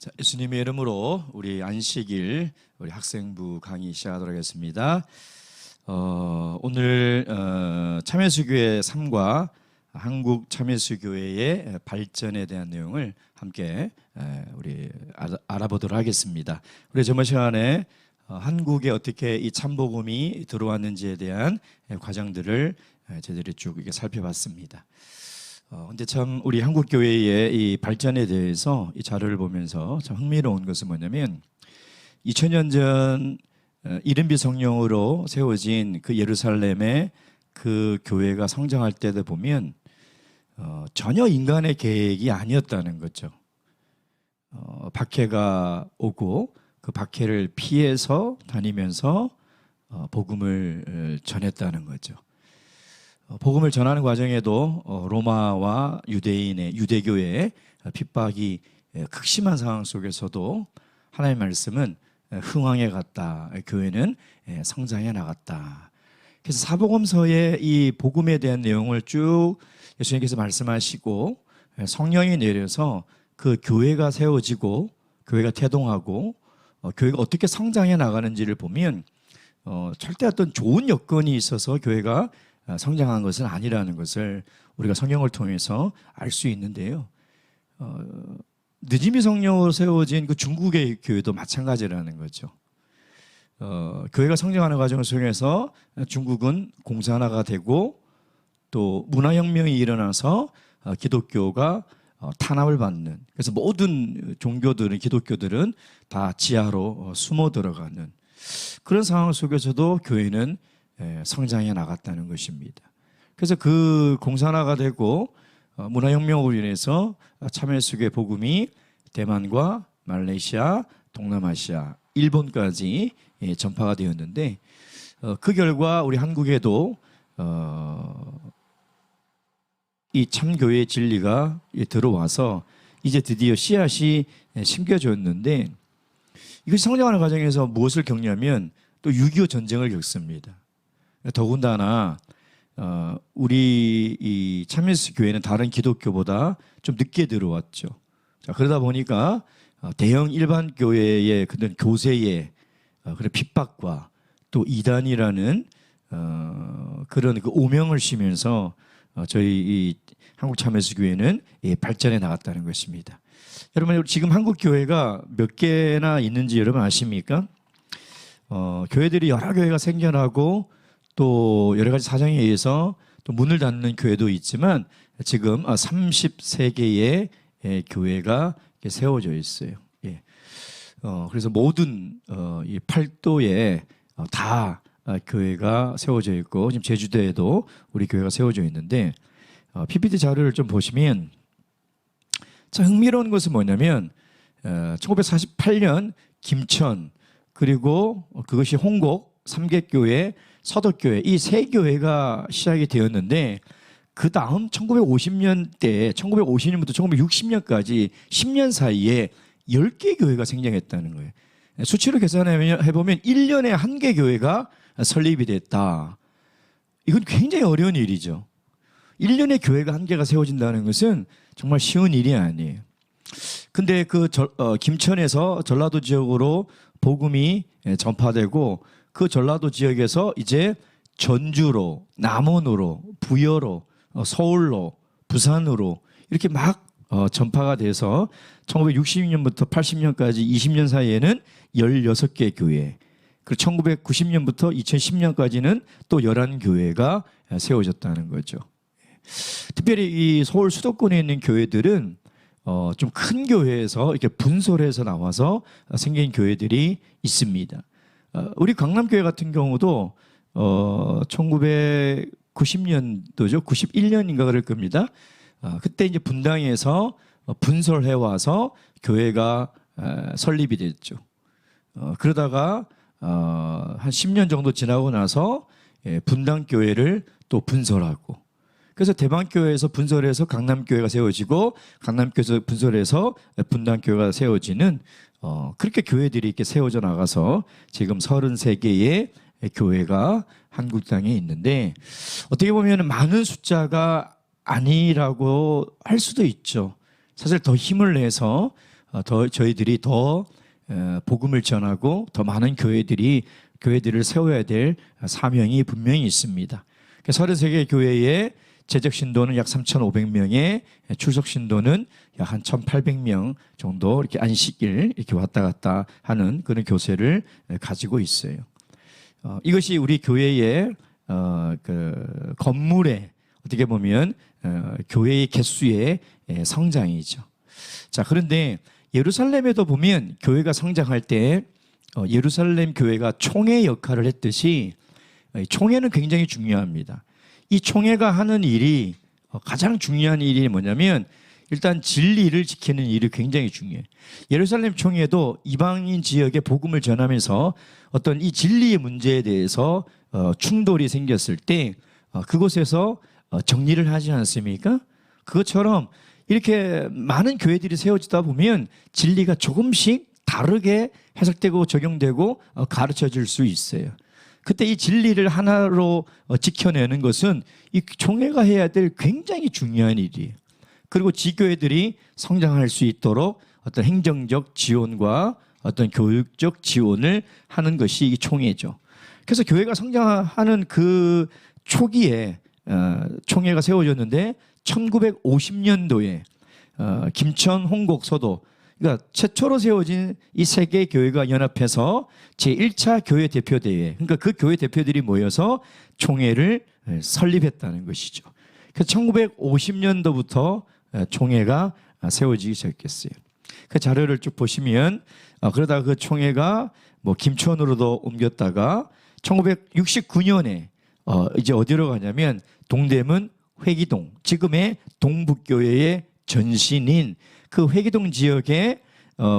자, 예수님의 이름으로 우리 안식일 우리 학생부 강의 시작하도록 하겠습니다. 오늘 참예수교회 3과 한국 참예수교회의 발전에 대한 내용을 함께 우리 알아보도록 하겠습니다. 우리 저번 시간에 한국에 어떻게 이 참복음이 들어왔는지에 대한 과정들을 저희들이 쭉 이렇게 살펴봤습니다. 근데 참 우리 한국 교회의 이 발전에 대해서 이 자료를 보면서 참 흥미로운 것은 뭐냐면 2000년 전 이른비 성령으로 세워진 그 예루살렘의 그 교회가 성장할 때도 보면 전혀 인간의 계획이 아니었다는 거죠. 박해가 오고 그 박해를 피해서 다니면서 복음을 전했다는 거죠. 복음을 전하는 과정에도 로마와 유대인의 유대교의 핍박이 극심한 상황 속에서도 하나님의 말씀은 흥왕해 갔다. 교회는 성장해 나갔다. 그래서 사복음서의 이 복음에 대한 내용을 쭉 예수님께서 말씀하시고 성령이 내려서 그 교회가 세워지고 교회가 태동하고 교회가 어떻게 성장해 나가는지를 보면 절대 어떤 좋은 여건이 있어서 교회가 성장한 것은 아니라는 것을 우리가 성경을 통해서 알 수 있는데요. 느지미 성령으로 세워진 그 중국의 교회도 마찬가지라는 거죠. 교회가 성장하는 과정 속에서 중국은 공산화가 되고 또 문화혁명이 일어나서 기독교가 탄압을 받는, 그래서 모든 종교들은 기독교들은 다 지하로 숨어 들어가는 그런 상황 속에서도 교회는 성장해 나갔다는 것입니다. 그래서 그 공산화가 되고 문화혁명으로 인해서 참예수교의 복음이 대만과 말레이시아, 동남아시아, 일본까지 전파가 되었는데 그 결과 우리 한국에도 이 참교회의 진리가 들어와서 이제 드디어 씨앗이 심겨졌는데 이것이 성장하는 과정에서 무엇을 겪냐면 또 6.25 전쟁을 겪습니다. 더군다나 우리 이 참예수 교회는 다른 기독교보다 좀 늦게 들어왔죠. 자, 그러다 보니까 대형 일반 교회의 그런 교세의 그런 핍박과 또 이단이라는 그런 그 오명을 쉬면서 저희 이 한국 참예수 교회는 발전해 나갔다는 것입니다. 여러분, 지금 한국 교회가 몇 개나 있는지 여러분 아십니까? 교회들이 여러 교회가 생겨나고 또 여러 가지 사정에 의해서 또 문을 닫는 교회도 있지만 지금 33개의 교회가 세워져 있어요. 그래서 모든 이 팔도에 다 교회가 세워져 있고 지금 제주도에도 우리 교회가 세워져 있는데 PPT 자료를 좀 보시면 참 흥미로운 것은 뭐냐면 1948년 김천 그리고 그것이 홍곡 삼계교회 서덕교회 이 세 교회가 시작이 되었는데 그 다음 1950년대 1950년부터 1960년까지 10년 사이에 10개 교회가 생겨났다는 거예요. 수치로 계산해보면 1년에 1개 교회가 설립이 됐다. 이건 굉장히 어려운 일이죠. 1년에 교회가 1개가 세워진다는 것은 정말 쉬운 일이 아니에요. 근데 그 김천에서 전라도 지역으로 복음이 전파되고 그 전라도 지역에서 이제 전주로, 남원으로, 부여로, 서울로, 부산으로 이렇게 막 전파가 돼서 1960년부터 80년까지 20년 사이에는 16개 교회, 그리고 1990년부터 2010년까지는 또 11교회가 세워졌다는 거죠. 특별히 이 서울 수도권에 있는 교회들은 좀 큰 교회에서 이렇게 분솔해서 나와서 생긴 교회들이 있습니다. 우리 강남교회 같은 경우도 1990년도죠. 91년인가 그럴 겁니다. 그때 이제 분당에서 분솔해 와서 교회가 설립이 됐죠. 그러다가 한 10년 정도 지나고 나서 분당교회를 또 분설하고 그래서 대방교회에서 분설해서 강남교회가 세워지고 강남교회에서 분설해서 분당교회가 세워지는 그렇게 교회들이 이렇게 세워져 나가서 지금 33개의 교회가 한국 땅에 있는데 어떻게 보면 많은 숫자가 아니라고 할 수도 있죠. 사실 더 힘을 내서 더 저희들이 더 복음을 전하고 더 많은 교회들을 세워야 될 사명이 분명히 있습니다. 33개 교회의 재적 신도는 약 3,500명에 출석 신도는 약 한 1,800명 정도 이렇게 안식일 이렇게 왔다 갔다 하는 그런 교세를 가지고 있어요. 이것이 우리 교회의 그 건물의 어떻게 보면 교회의 개수의 성장이죠. 자, 그런데 예루살렘에도 보면 교회가 성장할 때 예루살렘 교회가 총회 역할을 했듯이 총회는 굉장히 중요합니다. 이 총회가 하는 일이 가장 중요한 일이 뭐냐면 일단 진리를 지키는 일이 굉장히 중요해요. 예루살렘 총회도 이방인 지역에 복음을 전하면서 어떤 이 진리의 문제에 대해서 충돌이 생겼을 때 그곳에서 정리를 하지 않습니까? 그것처럼 이렇게 많은 교회들이 세워지다 보면 진리가 조금씩 다르게 해석되고 적용되고 가르쳐질 수 있어요. 그때 이 진리를 하나로 지켜내는 것은 이 총회가 해야 될 굉장히 중요한 일이에요. 그리고 지교회들이 성장할 수 있도록 어떤 행정적 지원과 어떤 교육적 지원을 하는 것이 이 총회죠. 그래서 교회가 성장하는 그 초기에 총회가 세워졌는데 1950년도에 김천 홍곡 서도 그러니까 최초로 세워진 이 세 개 교회가 연합해서 제1차 교회 대표대회 그러니까 그 교회 대표들이 모여서 총회를 설립했다는 것이죠. 그래서 1950년도부터 총회가 세워지기 시작했어요. 그 자료를 쭉 보시면 그러다가 그 총회가 뭐 김천으로도 옮겼다가 1969년에 이제 어디로 가냐면 동대문 회기동 지금의 동북교회의 전신인 그 회기동 지역에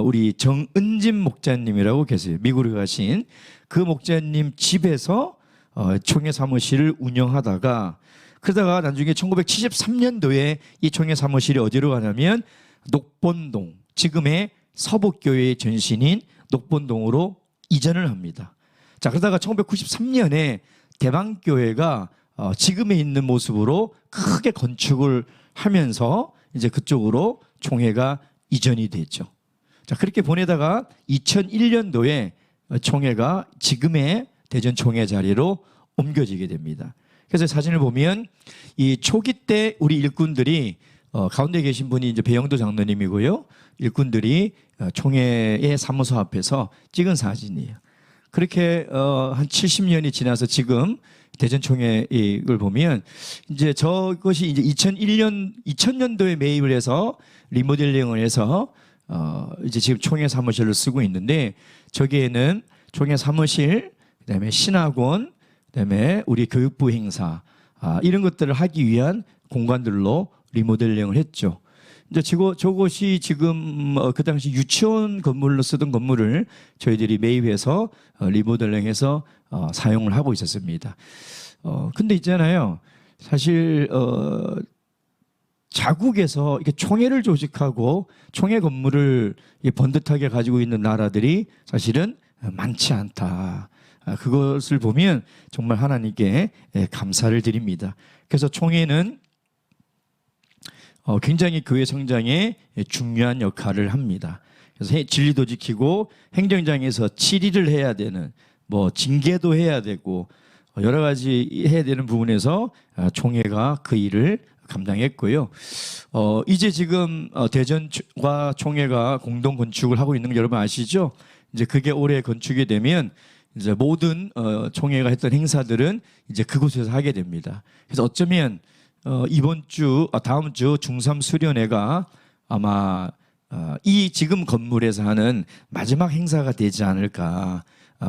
우리 정은진 목자님이라고 계세요. 미국에 가신 그 목자님 집에서 총회 사무실을 운영하다가 그러다가 나중에 1973년도에 이 총회 사무실이 어디로 가냐면 녹본동 지금의 서북교회의 전신인 녹본동으로 이전을 합니다. 자, 그러다가 1993년에 대방교회가 지금에 있는 모습으로 크게 건축을 하면서 이제 그쪽으로 총회가 이전이 됐죠. 자, 그렇게 보내다가 2001년도에 총회가 지금의 대전 총회 자리로 옮겨지게 됩니다. 그래서 사진을 보면 이 초기 때 우리 일꾼들이 가운데 계신 분이 이제 배영도 장로님이고요. 일꾼들이 총회의 사무소 앞에서 찍은 사진이에요. 그렇게 한 70년이 지나서 지금 대전 총회를 보면 이제 저것이 이제 2000년도에 매입을 해서 리모델링을 해서 이제 지금 총회 사무실을 쓰고 있는데 저기에는 총회 사무실, 그다음에 신학원, 그다음에 우리 교육부 행사 이런 것들을 하기 위한 공간들로 리모델링을 했죠. 이제 저곳이 지금 그 당시 유치원 건물로 쓰던 건물을 저희들이 매입해서 리모델링해서 사용을 하고 있었습니다. 근데 있잖아요. 사실 자국에서 이렇게 총회를 조직하고 총회 건물을 번듯하게 가지고 있는 나라들이 사실은 많지 않다. 그것을 보면 정말 하나님께 감사를 드립니다. 그래서 총회는 굉장히 교회 성장에 중요한 역할을 합니다. 그래서 진리도 지키고 행정장에서 질의를 해야 되는 뭐 징계도 해야 되고 여러 가지 해야 되는 부분에서 총회가 그 일을 감당했고요. 이제 지금 대전과 총회가 공동 건축을 하고 있는 거 여러분 아시죠? 이제 그게 올해 건축이 되면 이제 모든 총회가 했던 행사들은 이제 그곳에서 하게 됩니다. 그래서 어쩌면 이번 주, 다음 주 중3 수련회가 아마 이 지금 건물에서 하는 마지막 행사가 되지 않을까.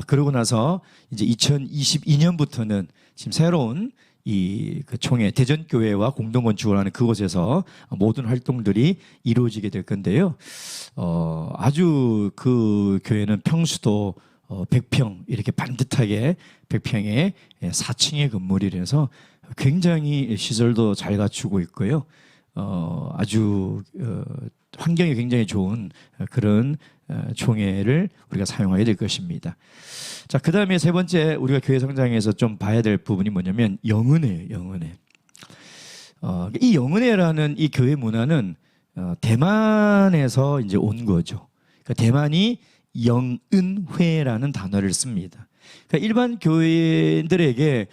그러고 나서 이제 2022년부터는 지금 새로운 그 총회 대전교회와 공동 건축을 하는 그곳에서 모든 활동들이 이루어지게 될 건데요. 아주 그 교회는 평수도 100평 이렇게 반듯하게 100평의 4층의 건물이라서 굉장히 시설도 잘 갖추고 있고요. 아주 환경이 굉장히 좋은 그런 총회를 우리가 사용하게 될 것입니다. 자, 그 다음에 세 번째 우리가 교회 성장에서 좀 봐야 될 부분이 뭐냐면 영은혜예요. 영은혜. 이 영은혜라는 이 교회 문화는 대만에서 이제 온 거죠. 그러니까 대만이 영은회라는 단어를 씁니다. 그러니까 일반 교인들에게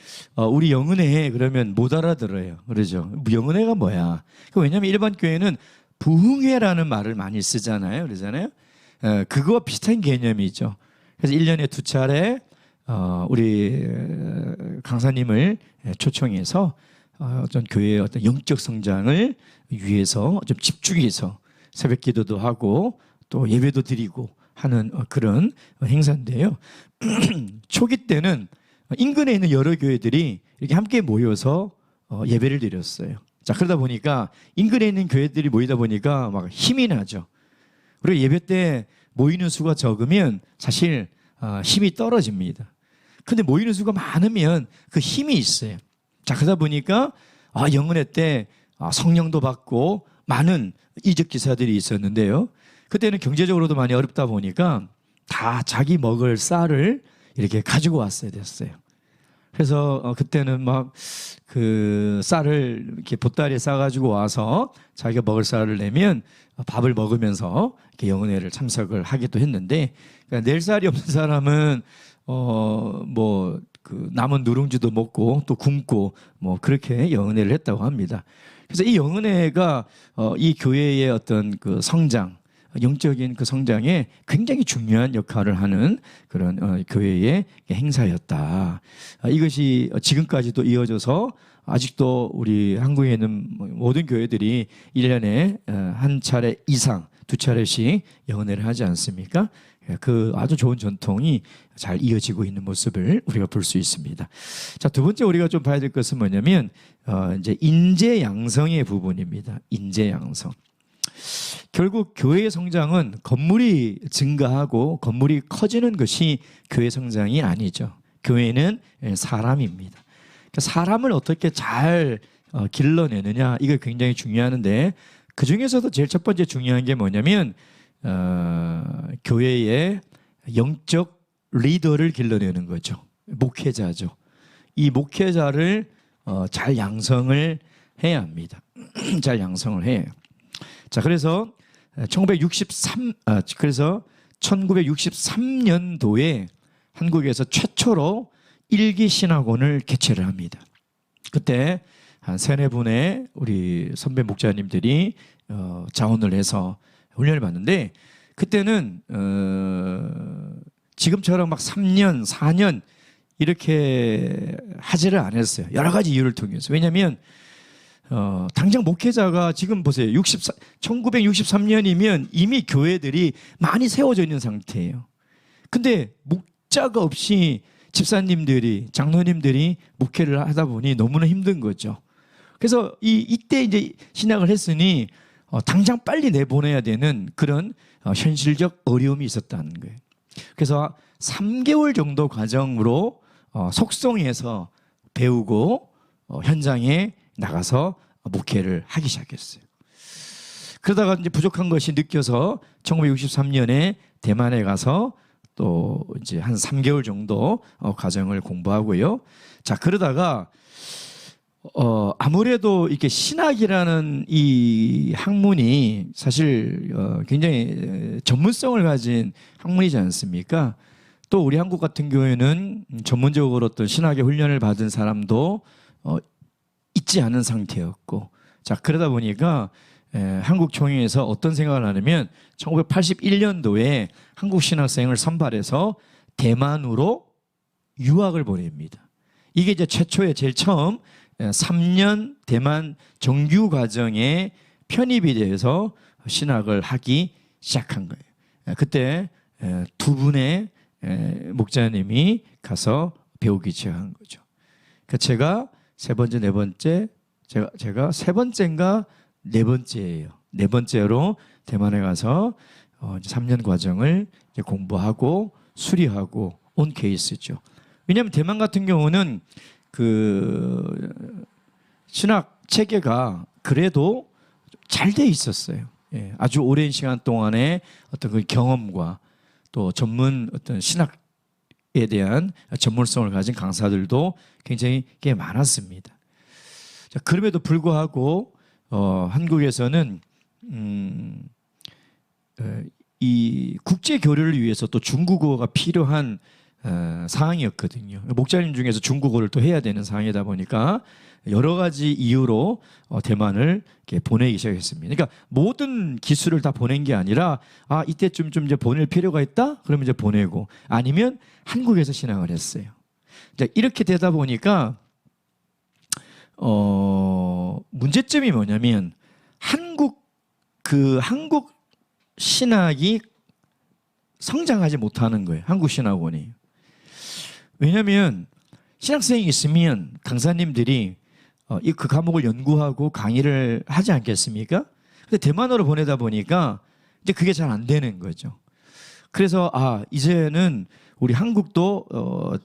우리 영은회 그러면 못 알아들어요. 그러죠. 영은회가 뭐야? 왜냐하면 일반 교회는 부흥회라는 말을 많이 쓰잖아요. 그러잖아요. 그거와 비슷한 개념이죠. 그래서 1년에 2차례 우리 강사님을 초청해서 어떤 교회의 어떤 영적 성장을 위해서 좀 집중해서 새벽 기도도 하고 또 예배도 드리고 하는 그런 행사인데요. 초기 때는 인근에 있는 여러 교회들이 이렇게 함께 모여서 예배를 드렸어요. 자, 그러다 보니까 인근에 있는 교회들이 모이다 보니까 막 힘이 나죠. 그리고 예배 때 모이는 수가 적으면 사실 힘이 떨어집니다. 근데 모이는 수가 많으면 그 힘이 있어요. 자, 그러다 보니까 영은회 때 성령도 받고 많은 이적 기사들이 있었는데요. 그때는 경제적으로도 많이 어렵다 보니까 다 자기 먹을 쌀을 이렇게 가지고 왔어야 됐어요. 그래서 그때는 막 그 쌀을 이렇게 보따리에 싸가지고 와서 자기가 먹을 쌀을 내면 밥을 먹으면서 이렇게 영은회를 참석을 하기도 했는데, 그러니까 낼 쌀이 없는 사람은 뭐 그 남은 누룽지도 먹고 또 굶고 뭐 그렇게 영은회를 했다고 합니다. 그래서 이 영은회가 이 교회의 어떤 그 성장, 영적인 그 성장에 굉장히 중요한 역할을 하는 그런 교회의 행사였다. 이것이 지금까지도 이어져서 아직도 우리 한국에 있는 모든 교회들이 1년에 한 차례 이상 2차례씩 영은회를 하지 않습니까? 그 아주 좋은 전통이 잘 이어지고 있는 모습을 우리가 볼 수 있습니다. 자, 두 번째 우리가 좀 봐야 될 것은 뭐냐면 이제 인재 양성의 부분입니다. 인재 양성. 결국 교회의 성장은 건물이 증가하고 건물이 커지는 것이 교회 성장이 아니죠. 교회는 사람입니다. 그러니까 사람을 어떻게 잘 길러내느냐, 이거 굉장히 중요한데, 그 중에서도 제일 첫 번째 중요한 게 뭐냐면 교회의 영적 리더를 길러내는 거죠. 목회자죠. 이 목회자를 잘 양성을 해야 합니다. 잘 양성을 해요. 자, 그래서 1963년도에 한국에서 최초로 일기 신학원을 개최를 합니다. 그때 한 3-4분의 우리 선배 목자님들이 자원을 해서 훈련을 받는데, 그때는 지금처럼 막 3년, 4년 이렇게 하지를 않았어요. 여러 가지 이유를 통해서. 왜냐하면 당장 목회자가 지금 보세요. 1963년이면 이미 교회들이 많이 세워져 있는 상태예요. 근데 목자가 없이 집사님들이, 장로님들이 목회를 하다 보니 너무나 힘든 거죠. 그래서 이때 이제 신학을 했으니 당장 빨리 내보내야 되는 그런 현실적 어려움이 있었다는 거예요. 그래서 3개월 정도 과정으로 속성에서 배우고 현장에 나가서 목회를 하기 시작했어요. 그러다가 이제 부족한 것이 느껴서 1963년에 대만에 가서 또 이제 한 3개월 정도 과정을 공부하고요. 자, 그러다가 아무래도 이렇게 신학이라는 이 학문이 사실 굉장히 전문성을 가진 학문이지 않습니까? 또 우리 한국 같은 경우에는 전문적으로 어떤 신학의 훈련을 받은 사람도 있지 않은 상태였고, 자, 그러다 보니까 한국 총회에서 어떤 생각을 하냐면 1981년도에 한국 신학생을 선발해서 대만으로 유학을 보냅니다. 이게 이제 최초에 제일 처음 3년 대만 정규 과정에 편입이 돼서 신학을 하기 시작한 거예요. 그때 2분의 목자님이 가서 배우기 시작한 거죠. 그러니까 제가 세 번째, 네 번째, 제가 세 번째인가 네 번째예요. 네 번째로 대만에 가서 3년 과정을 이제 공부하고 수리하고 온 케이스죠. 왜냐하면 대만 같은 경우는 그 신학 체계가 그래도 잘 돼 있었어요. 예, 아주 오랜 시간 동안의 어떤 그 경험과 또 전문 어떤 신학에 대한 전문성을 가진 강사들도 굉장히 꽤 많았습니다. 자, 그럼에도 불구하고 한국에서는 이 국제 교류를 위해서 또 중국어가 필요한 상황이었거든요. 목자님 중에서 중국어를 또 해야 되는 상황이다 보니까 여러 가지 이유로 대만을 이렇게 보내기 시작했습니다. 그러니까 모든 기술을 다 보낸 게 아니라 이때쯤 좀 이제 보낼 필요가 있다? 그러면 이제 보내고 아니면 한국에서 신앙을 했어요. 이렇게 되다 보니까 문제점이 뭐냐면 한국 신학이 성장하지 못하는 거예요. 한국 신학원이. 왜냐하면 신학생이 있으면 강사님들이 그 과목을 연구하고 강의를 하지 않겠습니까? 근데 대만어로 보내다 보니까 이제 그게 잘 안 되는 거죠. 그래서 이제는 우리 한국도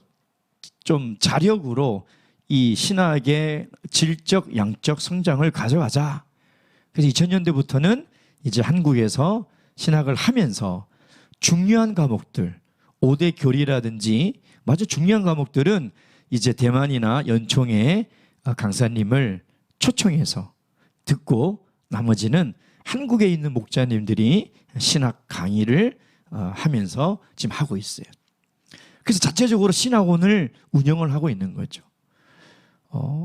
좀 자력으로 이 신학의 질적, 양적 성장을 가져가자. 그래서 2000년대부터는 이제 한국에서 신학을 하면서 중요한 과목들, 5대 교리라든지 아주 중요한 과목들은 이제 대만이나 연총의 강사님을 초청해서 듣고 나머지는 한국에 있는 목자님들이 신학 강의를 하면서 지금 하고 있어요. 그래서 자체적으로 신학원을 운영을 하고 있는 거죠.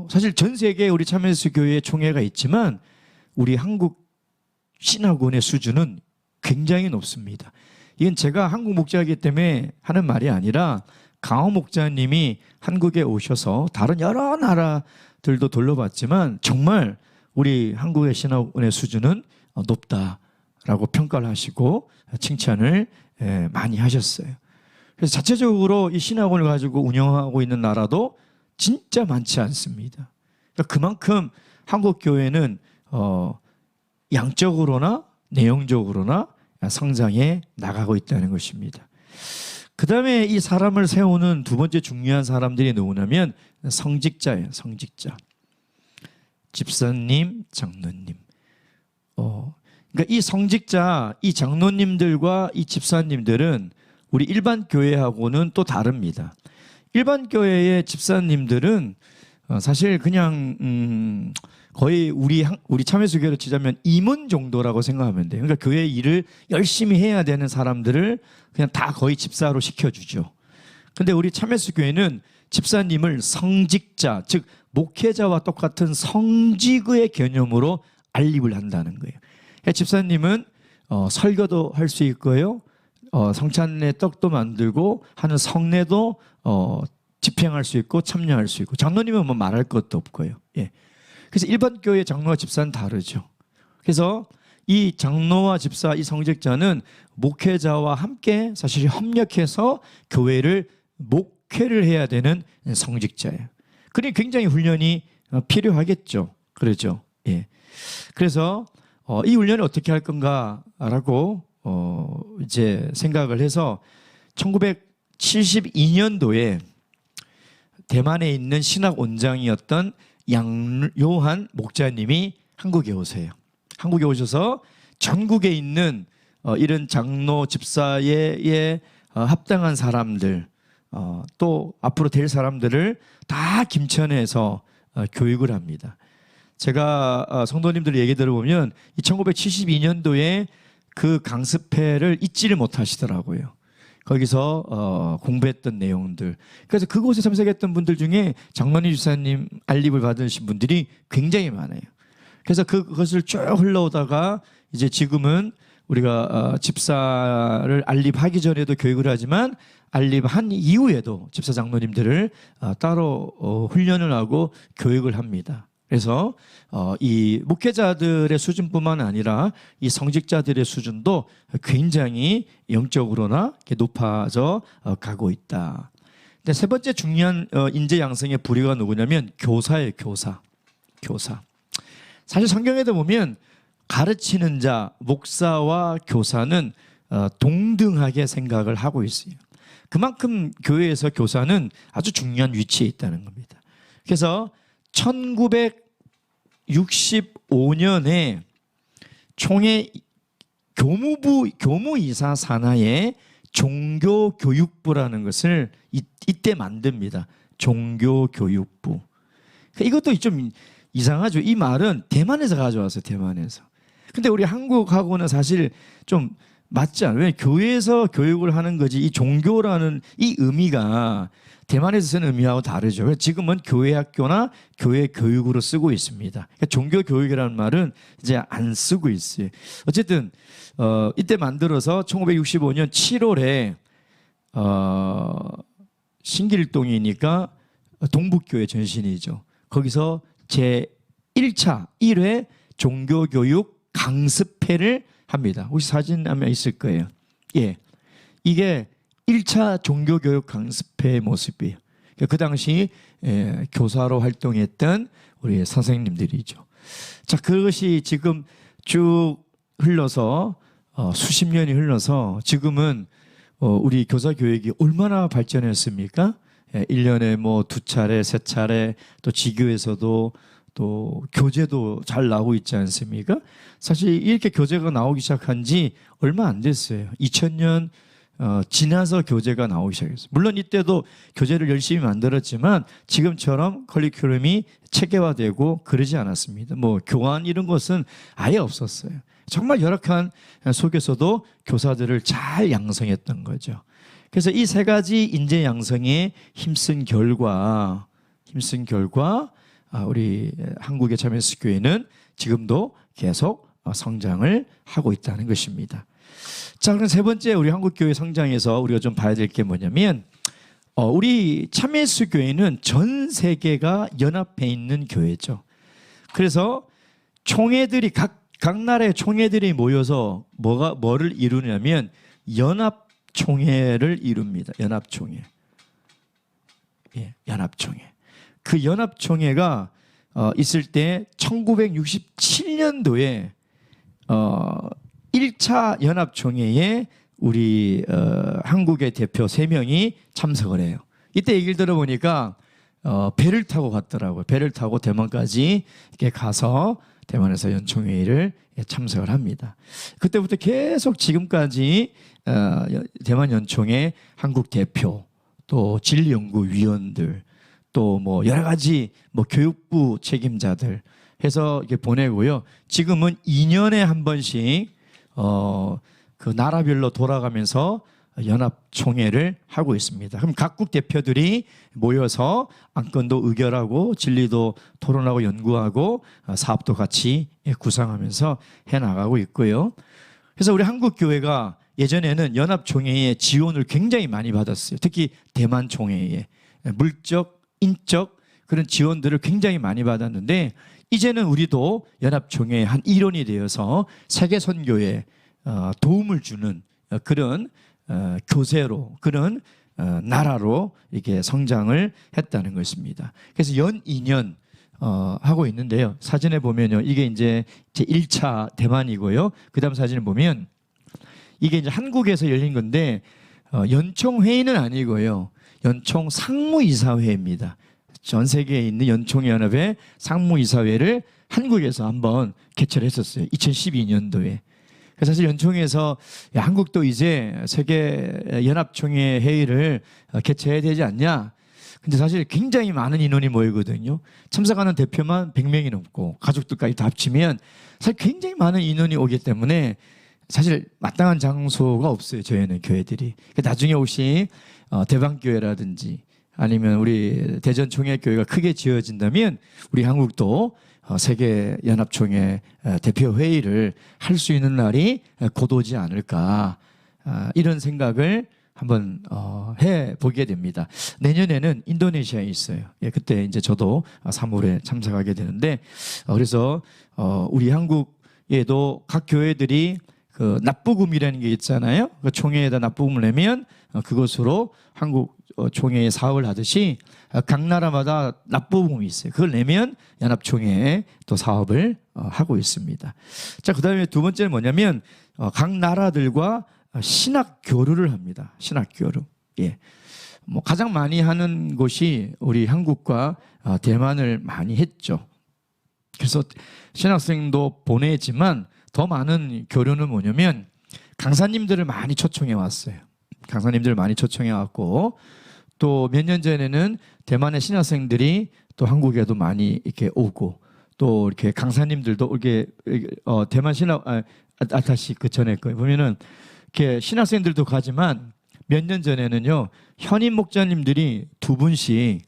사실 전 세계에 우리 참여예수 교회 총회가 있지만 우리 한국 신학원의 수준은 굉장히 높습니다. 이건 제가 한국 목자이기 때문에 하는 말이 아니라 강호 목자님이 한국에 오셔서 다른 여러 나라들도 돌려봤지만 정말 우리 한국의 신학원의 수준은 높다라고 평가를 하시고 칭찬을 많이 하셨어요. 그래서 자체적으로 이 신학원을 가지고 운영하고 있는 나라도 진짜 많지 않습니다. 그러니까 그만큼 한국 교회는 양적으로나 내용적으로나 성장해 나가고 있다는 것입니다. 그 다음에 이 사람을 세우는 두 번째 중요한 사람들이 누구냐면 성직자예요. 성직자. 집사님, 장로님. 그러니까 이 성직자, 이 장로님들과 이 집사님들은 우리 일반 교회하고는 또 다릅니다. 일반 교회의 집사님들은 사실 그냥 거의 우리 참여수교로 치자면 임원 정도라고 생각하면 돼요. 그러니까 교회 일을 열심히 해야 되는 사람들을 그냥 다 거의 집사로 시켜주죠. 근데 우리 참여수교회는 집사님을 성직자, 즉 목회자와 똑같은 성직의 개념으로 안립을 한다는 거예요. 그러니까 집사님은 설교도 할 수 있고요. 성찬례 떡도 만들고 하는 성례도 집행할 수 있고 참여할 수 있고 장로님은 뭐 말할 것도 없고요. 예. 그래서 일반 교회 장로와 집사는 다르죠. 그래서 이 장로와 집사, 이 성직자는 목회자와 함께 사실 협력해서 교회를 목회를 해야 되는 성직자예요. 그러니 굉장히 훈련이 필요하겠죠. 그렇죠. 예. 그래서 이 훈련을 어떻게 할 건가라고 이제 생각을 해서 1972년도에 대만에 있는 신학 원장이었던 양요한 목자님이 한국에 오세요. 한국에 오셔서 전국에 있는 이런 장로 집사에 합당한 사람들 또 앞으로 될 사람들을 다 김천에서 교육을 합니다. 제가 성도님들 얘기 들어보면 1972년도에 그 강습회를 잊지를 못하시더라고요. 거기서 공부했던 내용들. 그래서 그곳에 참석했던 분들 중에 장로님 집사님 안립을 받으신 분들이 굉장히 많아요. 그래서 그것을 쭉 흘러오다가 이제 지금은 우리가 집사를 안립하기 전에도 교육을 하지만 안립한 이후에도 집사 장로님들을 따로 훈련을 하고 교육을 합니다. 그래서 이 목회자들의 수준뿐만 아니라 이 성직자들의 수준도 굉장히 영적으로나 높아져 가고 있다. 근데 세 번째 중요한 인재 양성의 부류가 누구냐면 교사예요. 교사. 사실 성경에도 보면 가르치는 자, 목사와 교사는 동등하게 생각을 하고 있어요. 그만큼 교회에서 교사는 아주 중요한 위치에 있다는 겁니다. 그래서 1965년에 총회 교무이사 산하에 종교교육부라는 것을 이때 만듭니다. 종교교육부. 이것도 좀 이상하죠. 이 말은 대만에서 가져왔어요. 대만에서. 근데 우리 한국하고는 사실 좀 맞지 않아요. 왜 교회에서 교육을 하는 거지 이 종교라는 이 의미가 대만에서 쓰는 의미하고 다르죠. 지금은 교회 학교나 교회 교육으로 쓰고 있습니다. 그러니까 종교 교육이라는 말은 이제 안 쓰고 있어요. 어쨌든 이때 만들어서 1965년 7월에 신길동이니까 동북교회 전신이죠. 거기서 제 1차 1회 종교교육 강습회를 합니다. 혹시 사진 하면 있을 거예요. 예, 이게 1차 종교교육 강습회의 모습이에요. 그 당시 교사로 활동했던 우리 선생님들이죠. 자, 그것이 지금 쭉 흘러서 수십 년이 흘러서 지금은 우리 교사 교육이 얼마나 발전했습니까? 1년에 뭐 2차례, 3차례 또 지교에서도 또 교재도 잘 나오고 있지 않습니까? 사실 이렇게 교재가 나오기 시작한 지 얼마 안 됐어요. 2000년 지나서 교재가 나오기 시작했어요. 물론 이때도 교재를 열심히 만들었지만 지금처럼 커리큘럼이 체계화되고 그러지 않았습니다. 뭐 교환 이런 것은 아예 없었어요. 정말 열악한 속에서도 교사들을 잘 양성했던 거죠. 그래서 이 세 가지 인재 양성에 힘쓴 결과 우리 한국의 참여스 교회는 지금도 계속 성장을 하고 있다는 것입니다. 자, 그럼 세 번째 우리 한국교회 성장에서 우리가 좀 봐야 될 게 뭐냐면 우리 참예수 교회는 전 세계가 연합해 있는 교회죠. 그래서 총회들이 각 나라의 총회들이 모여서 뭐를 이루냐면 연합총회를 이룹니다. 연합총회. 예, 연합총회. 그 연합총회가 있을 때 1967년도에 1차 연합총회에 우리 한국의 대표 3명이 참석을 해요. 이때 얘기를 들어보니까 배를 타고 갔더라고요. 배를 타고 대만까지 이렇게 가서 대만에서 연총회의를 참석을 합니다. 그때부터 계속 지금까지 대만 연총회 한국 대표 또 진리연구위원들 또 뭐 여러 가지 뭐 교육부 책임자들 해서 이렇게 보내고요. 지금은 2년에 한 번씩 그 나라별로 돌아가면서 연합총회를 하고 있습니다. 그럼 각국 대표들이 모여서 안건도 의결하고 진리도 토론하고 연구하고 사업도 같이 구상하면서 해나가고 있고요. 그래서 우리 한국교회가 예전에는 연합총회의 지원을 굉장히 많이 받았어요. 특히 대만 총회에 물적, 인적 그런 지원들을 굉장히 많이 받았는데 이제는 우리도 연합총회의 한 일원이 되어서 세계선교에 도움을 주는 그런 교세로 그런 나라로 이렇게 성장을 했다는 것입니다. 그래서 연 2년 하고 있는데요. 사진에 보면요, 이게 이제 제 1차 대만이고요. 그다음 사진을 보면 이게 이제 한국에서 열린 건데 연총 회의는 아니고요. 연총 상무이사회입니다. 전 세계에 있는 연총회 연합의 상무이사회를 한국에서 한번 개최를 했었어요. 2012년도에. 사실 연총회에서 한국도 이제 세계 연합총회 회의를 개최해야 되지 않냐. 근데 사실 굉장히 많은 인원이 모이거든요. 참석하는 대표만 100명이 넘고 가족들까지 다 합치면 사실 굉장히 많은 인원이 오기 때문에 사실 마땅한 장소가 없어요. 저희는 교회들이. 나중에 혹시 대방교회라든지 아니면 우리 대전총회교회가 크게 지어진다면 우리 한국도 세계연합총회 대표회의를 할 수 있는 날이 곧 오지 않을까 이런 생각을 한번 해보게 됩니다. 내년에는 인도네시아에 있어요. 예, 그때 이제 저도 3월에 참석하게 되는데 그래서 우리 한국에도 각 교회들이 그 납부금이라는 게 있잖아요. 그 총회에다 납부금을 내면 그것으로 한국 총회에 사업을 하듯이 각 나라마다 납부금이 있어요. 그걸 내면 연합총회에 또 사업을 하고 있습니다. 자, 그다음에 두 번째는 뭐냐면 각 나라들과 신학 교류를 합니다. 신학 교류. 예. 뭐 가장 많이 하는 곳이 우리 한국과 대만을 많이 했죠. 그래서 신학생도 보내지만 더 많은 교류는 뭐냐면 강사님들을 많이 초청해 왔어요. 강사님들을 많이 초청해 왔고 또 몇 년 전에는 대만의 신학생들이 또 한국에도 많이 이렇게 오고 또 이렇게 강사님들도 이렇게 대만 신학 다시 그 전에 거 보면은 이렇게 신학생들도 가지만 몇 년 전에는요 현임 목자님들이 두 분씩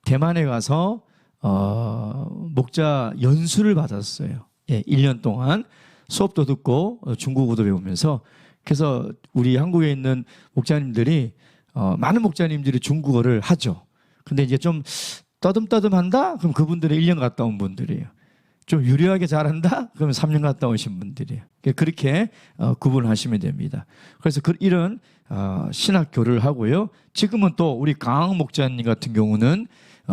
대만에 가서 목자 연수를 받았어요. 예, 1년 동안 수업도 듣고 중국어도 배우면서 그래서 우리 한국에 있는 목자님들이 많은 목자님들이 중국어를 하죠. 근데 이제 좀 떠듬떠듬한다? 그럼 그분들은 1년 갔다 온 분들이에요. 좀 유려하게 잘한다? 그러면 3년 갔다 오신 분들이에요. 그렇게 구분하시면 됩니다. 그래서 이런 신학교를 하고요. 지금은 또 우리 강항 목자님 같은 경우는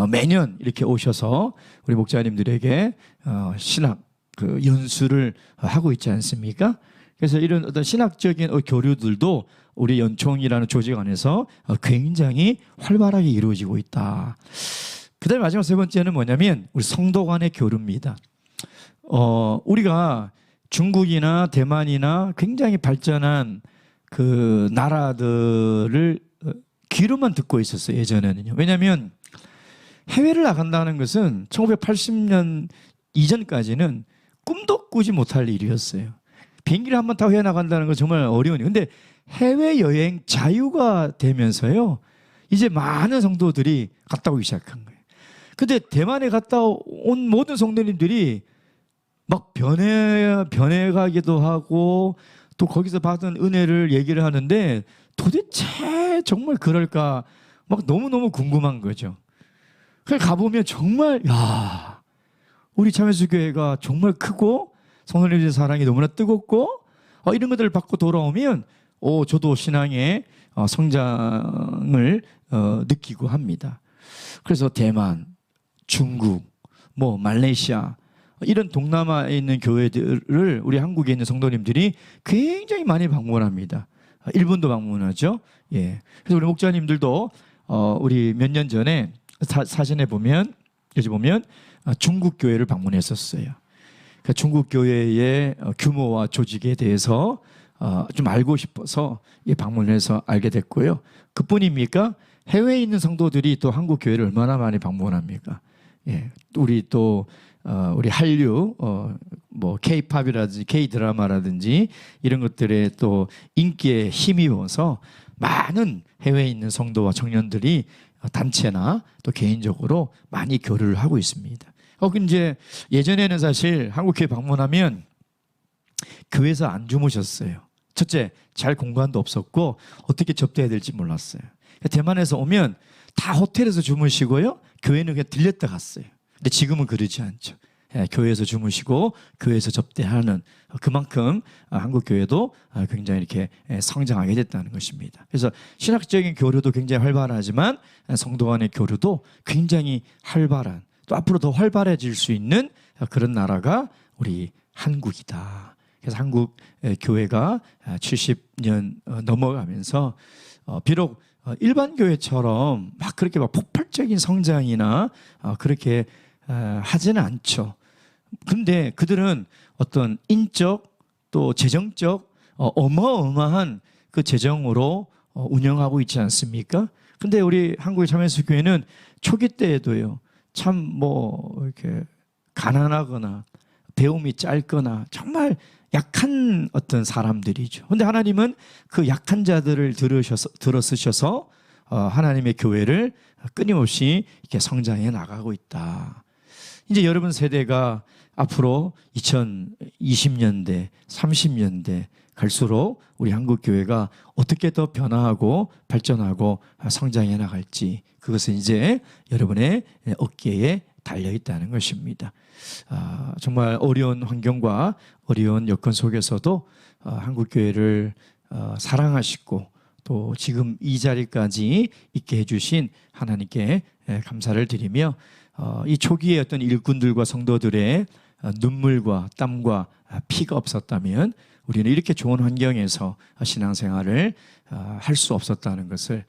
매년 이렇게 오셔서 우리 목자님들에게 신학 그 연수를 하고 있지 않습니까? 그래서 이런 어떤 신학적인 교류들도 우리 연총이라는 조직 안에서 굉장히 활발하게 이루어지고 있다. 그다음에 마지막 세 번째는 뭐냐면 우리 성도 간의 교류입니다. 우리가 중국이나 대만이나 굉장히 발전한 그 나라들을 귀로만 듣고 있었어요. 예전에는요. 왜냐하면 해외를 나간다는 것은 1980년 이전까지는 꿈도 꾸지 못할 일이었어요. 비행기를 한번 타고 해외 나간다는 건 정말 어려운 일. 근데 해외여행 자유가 되면서요. 이제 많은 성도들이 갔다 오기 시작한 거예요. 근데 대만에 갔다 온 모든 성도님들이 막 변해가기도 하고 또 거기서 받은 은혜를 얘기를 하는데 도대체 정말 그럴까 막 너무너무 궁금한 거죠. 그래서 가보면 정말 야 우리 참여수교회가 정말 크고 성도님들의 사랑이 너무나 뜨겁고 이런 것들을 받고 돌아오면 저도 신앙의 성장을 느끼고 합니다. 그래서 대만, 중국, 말레이시아 이런 동남아에 있는 교회들을 우리 한국에 있는 성도님들이 굉장히 많이 방문합니다. 일본도 방문하죠. 예. 그래서 우리 목자님들도 우리 몇 년 전에 사진에 보면 여기 보면 중국 교회를 방문했었어요. 그러니까 중국 교회의 규모와 조직에 대해서 좀 알고 싶어서 방문해서 알게 됐고요. 그뿐입니까? 해외에 있는 성도들이 또 한국 교회를 얼마나 많이 방문합니까? 예, 우리 또 우리 한류 K-팝이라든지 K-드라마라든지 이런 것들에 또 인기에 힘입어서 많은 해외에 있는 성도와 청년들이 단체나 또 개인적으로 많이 교류를 하고 있습니다. 이제 예전에는 사실 한국교회 방문하면 교회에서 안 주무셨어요. 첫째, 잘 공간도 없었고 어떻게 접대해야 될지 몰랐어요. 대만에서 오면 다 호텔에서 주무시고요. 교회는 그냥 들렸다 갔어요. 근데 지금은 그러지 않죠. 교회에서 주무시고 교회에서 접대하는 그만큼 한국 교회도 굉장히 이렇게 성장하게 됐다는 것입니다. 그래서 신학적인 교류도 굉장히 활발하지만 성도 간의 교류도 굉장히 활발한 또 앞으로 더 활발해질 수 있는 그런 나라가 우리 한국이다. 그래서 한국 교회가 70년 넘어가면서 비록 일반 교회처럼 막 그렇게 막 폭발적인 성장이나 그렇게 하지는 않죠. 근데 그들은 어떤 인적 또 재정적 어마어마한 그 재정으로 운영하고 있지 않습니까? 근데 우리 한국의 참여수교회는 초기 때에도요. 참 이렇게 가난하거나 배움이 짧거나 정말 약한 어떤 사람들이죠. 근데 하나님은 그 약한 자들을 들어쓰셔서 하나님의 교회를 끊임없이 이렇게 성장해 나가고 있다. 이제 여러분 세대가 앞으로 2020년대, 30년대 갈수록 우리 한국 교회가 어떻게 더 변화하고 발전하고 성장해 나갈지 그것은 이제 여러분의 어깨에 달려 있다는 것입니다. 정말 어려운 환경과 어려운 여건 속에서도 한국 교회를 사랑하시고 또 지금 이 자리까지 있게 해주신 하나님께 감사를 드리며 이 초기의 어떤 일꾼들과 성도들의 눈물과 땀과 피가 없었다면 우리는 이렇게 좋은 환경에서 신앙생활을 할 수 없었다는 것을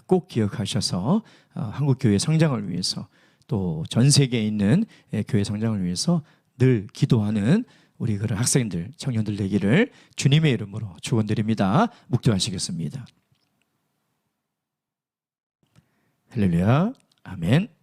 꼭 기억하셔서 한국교회 성장을 위해서 또 전 세계에 있는 교회 성장을 위해서 늘 기도하는 우리 그런 학생들, 청년들 되기를 주님의 이름으로 축원드립니다. 묵도하시겠습니다. 할렐루야, 아멘.